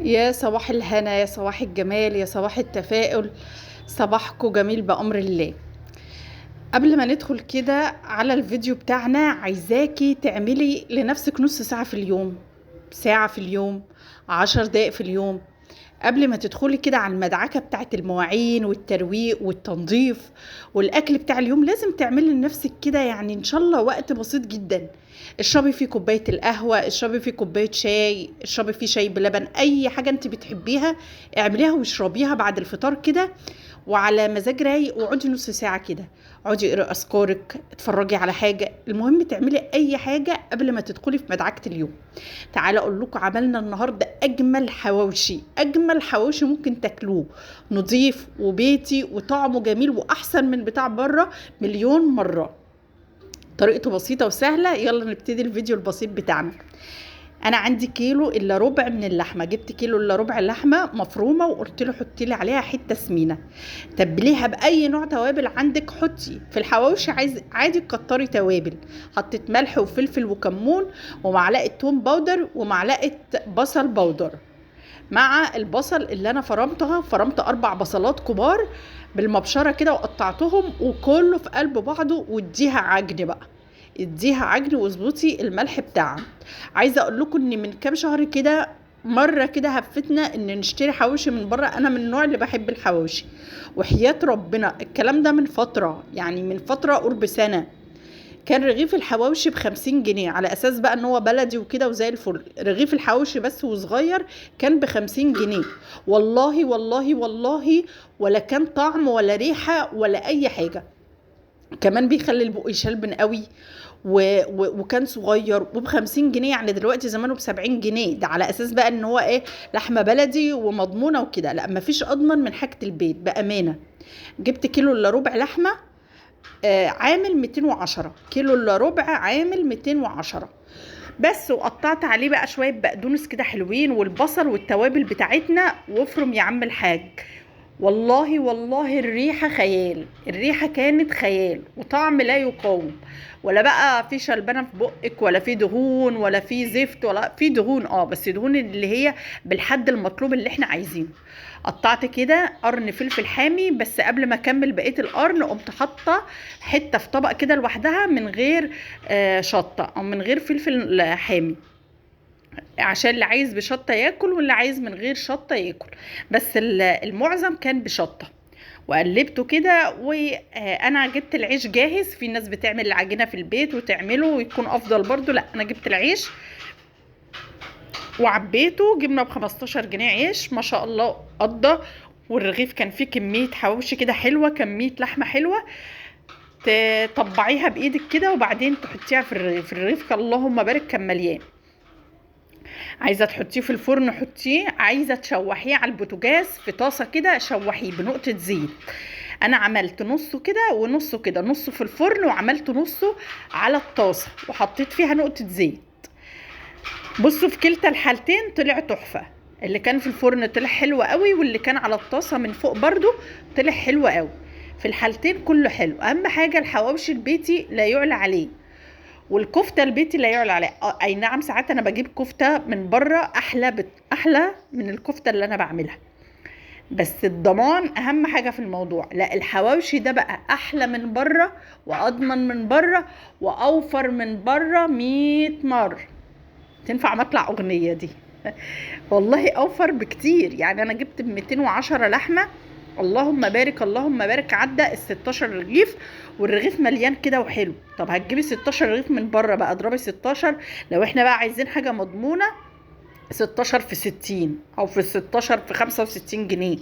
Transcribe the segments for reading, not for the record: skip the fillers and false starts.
يا صباح الهنا، يا صباح الجمال، يا صباح التفاؤل. صباحكم جميل بأمر الله. قبل ما ندخل كده على الفيديو بتاعنا، عايزاكي تعملي لنفسك نص ساعة في اليوم، ساعة في اليوم، 10 دقايق في اليوم. قبل ما تدخلي كده على المدعكة بتاعت المواعين والترويق والتنظيف والأكل بتاع اليوم، لازم تعملي لنفسك كده، يعني إن شاء الله وقت بسيط جدا. اشربي فيه كوباية القهوة، اشربي فيه كوباية شاي، اشربي فيه شاي بلبن، أي حاجة انت بتحبيها اعمليها واشربيها بعد الفطار كده، وعلى مزاج رايق. وقعدي نص ساعة كده، اقعدي اقري اذكارك، اتفرجي على حاجة، المهم تعملي اي حاجة قبل ما تدخلي في مدعكة اليوم. تعالى اقول لكم، عملنا النهارده اجمل حواوشي، اجمل حواوشي ممكن تاكلوه، نضيف وبيتي وطعمه جميل واحسن من بتاع بره مليون مره. طريقته بسيطه وسهله، يلا نبتدي الفيديو البسيط بتاعنا. انا عندي كيلو الا ربع من اللحمه، جبت كيلو الا ربع لحمه مفرومه وقلت له حطي لي عليها حته سمينه. تبليها باي نوع توابل عندك، حطي في الحواوشي عايز عادي تكتري توابل. حطيت ملح وفلفل وكمون ومعلقه توم باودر ومعلقه بصل باودر. مع البصل اللي انا فرمت 4 بصلات كبار بالمبشره كده وقطعتهم، وكله في قلب بعضه، واديها عجن بقى، اديها عجن واظبطي الملح بتاعها. عايزه اقول لكم ان من كام شهر كده مره كده هفتنا ان نشتري حواوشي من بره، انا من النوع اللي بحب الحواوشي، وحياة ربنا الكلام ده من فتره، يعني من فتره قرب سنه. كان رغيف الحواوشي ب50 جنيه، على اساس بقى ان هو بلدي وكده وزي الفل. رغيف الحواوشي بس وصغير كان ب50 جنيه. والله والله والله، ولا كان طعم ولا ريحة ولا اي حاجة. كمان بيخلي البق يشلبن قوي. وكان صغير وب50 جنيه، يعني دلوقتي زمانه ب70 جنيه. ده على اساس بقى ان هو ايه، لحمة بلدي ومضمونة وكده. لا، مفيش اضمن من حاجة البيت بأمانة. جبت كيلو الا ربع لحمة، عامل 210 كيلو الا ربع، عامل 210 بس. وقطعت عليه بقى شويه بقدونس كده حلوين، والبصل والتوابل بتاعتنا، وافرم يا عم الحاج. والله والله الريحه خيال، الريحه كانت خيال، وطعم لا يقاوم. ولا بقى في شلبانه في بقك، ولا في دهون، ولا في زفت، ولا في دهون، بس دهون اللي هي بالحد المطلوب اللي احنا عايزينه. قطعت كده قرن فلفل حامي، بس قبل ما اكمل بقيه القرن قمت حاطه حته في طبق كده لوحدها من غير شطه، او من غير فلفل حامي، عشان اللي عايز بشطه ياكل واللي عايز من غير شطه ياكل. بس المعظم كان بشطه. وقلبته كده، وانا جبت العيش جاهز. في ناس بتعمل العجينه في البيت وتعمله ويكون افضل برضو، لا انا جبت العيش وعبيته. جبنا ب15 جنيه عيش، ما شاء الله قضى. والرغيف كان فيه كمية حواوشي كده حلوة، كمية لحمة حلوة. تطبعيها بايدك كده وبعدين تحطيها في الرغيف. الرغيف كان اللهم بارك كان مليان. عايزة تحطيه في الفرن حطيه، عايزة تشوحيه على البوتاجاز في طاسة كده شوحيه بنقطة زيت. انا عملت نصه كده ونصه كده، نصه في الفرن وعملت نصه على الطاسة وحطيت فيها نقطة زيت. بصوا في كلتا الحالتين طلع تحفة. اللي كان في الفرن طلع حلو قوي، واللي كان على الطاسة من فوق برضو طلع حلو قوي. في الحالتين كله حلو. اهم حاجة الحواوشي البيتي لا يعلى عليه، والكفتة البيتي لا يعلى عليه. اي نعم، ساعات انا بجيب كفتة من بره احلى احلى من الكفتة اللي انا بعملها، بس الضمان اهم حاجة في الموضوع. لا، الحواوشي ده بقى احلى من بره، واضمن من بره، واوفر من بره 100 مرة. تنفع مطلع اغنية دي. والله اوفر بكتير. يعني انا جبت ب 210 لحمه، اللهم بارك اللهم بارك، عدى ال 16 رغيف. والرغيف مليان كده وحلو. طب هتجيبي 16 رغيف من بره بقى، اضربي 16. لو احنا بقى عايزين حاجه مضمونه، 16 في 60 او في 16 في 65 جنيه.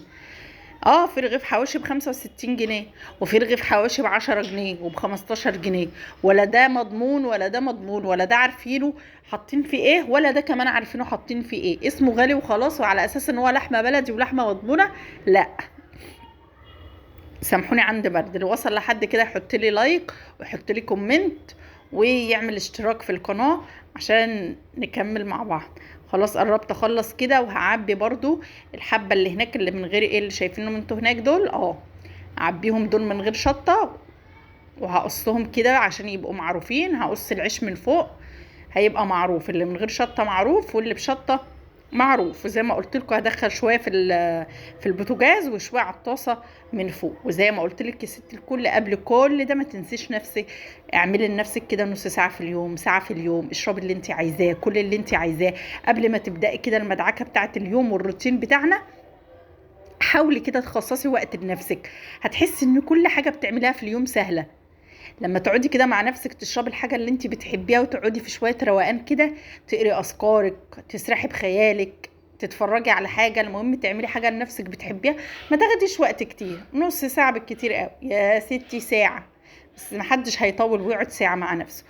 في رغيف حواشي ب65 جنيه، وفي رغيف حواشي ب10 جنيه وب15 جنيه. ولا ده مضمون ولا ده مضمون، ولا ده عارفينه حاطين فيه ايه، ولا ده كمان عارفينه حاطين فيه ايه. اسمه غالي وخلاص، وعلى اساس ان هو لحمه بلدي ولحمه مضمونه. لا، سامحوني عند برد. اللي وصل لحد كده يحط لي لايك ويحط لي كومنت ويعمل اشتراك في القناة عشان نكمل مع بعض. خلاص قربت اخلص كده، وهعبي برضو الحبة اللي هناك اللي من غير اللي شايفينهم انتوا هناك دول، اعبيهم دول من غير شطة. وهقصهم كده عشان يبقوا معروفين. هقص العيش من فوق هيبقى معروف، اللي من غير شطة معروف واللي بشطة معروف. وزي ما قلت لكم هدخل شويه في البوتاجاز وشويه على الطاسه من فوق. وزي ما قلت لك يا ست الكل، قبل كل ده ما تنسيش نفسك، اعملي لنفسك كده نص ساعه في اليوم، ساعه في اليوم، اشربي اللي انت عايزاه، كل اللي انت عايزاه قبل ما تبداي كده المدعكه بتاعه اليوم والروتين بتاعنا. حاولي كده تخصصي وقت لنفسك، هتحسي ان كل حاجه بتعمليها في اليوم سهله. لما تقعدي كده مع نفسك تشربي الحاجة اللي انت بتحبيها وتقعدي في شوية روقان كده، تقري أذكارك، تسرحي بخيالك، تتفرجي على حاجة، المهم تعملي حاجة لنفسك بتحبيها. ما تاخديش وقت كتير، نص ساعة بالكتير قوي يا ستي، ساعة بس، محدش هيطول ويقعد ساعة مع نفسه.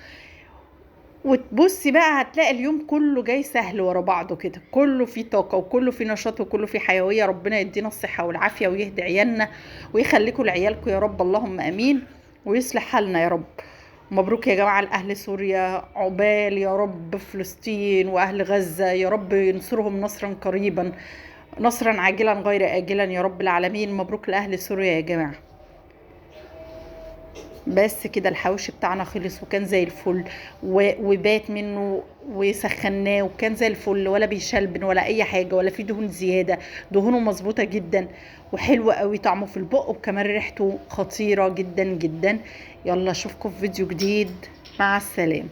وتبصي بقى هتلاقي اليوم كله جاي سهل ورا بعضه كده، كله فيه طاقة وكله فيه نشاط وكله فيه حيوية. ربنا يدينا الصحة والعافية ويهدي عيالنا ويخليكم لعيالكم يا رب، اللهم امين، ويصلح حالنا يا رب. مبروك يا جماعة لأهل سوريا، عقبال يا رب فلسطين وأهل غزة، يا رب ينصرهم نصرا قريبا، نصرا عاجلا غير آجلا يا رب العالمين. مبروك لأهل سوريا يا جماعة. بس كده الحوش بتاعنا خلص وكان زي الفل، وبات منه وسخناه وكان زي الفل، ولا بيشلبن ولا اي حاجه ولا فيه دهون زياده، دهونه مظبوطه جدا وحلوه قوي، طعمه في البق وكمان ريحته خطيره جدا جدا. يلا اشوفكم في فيديو جديد، مع السلامه.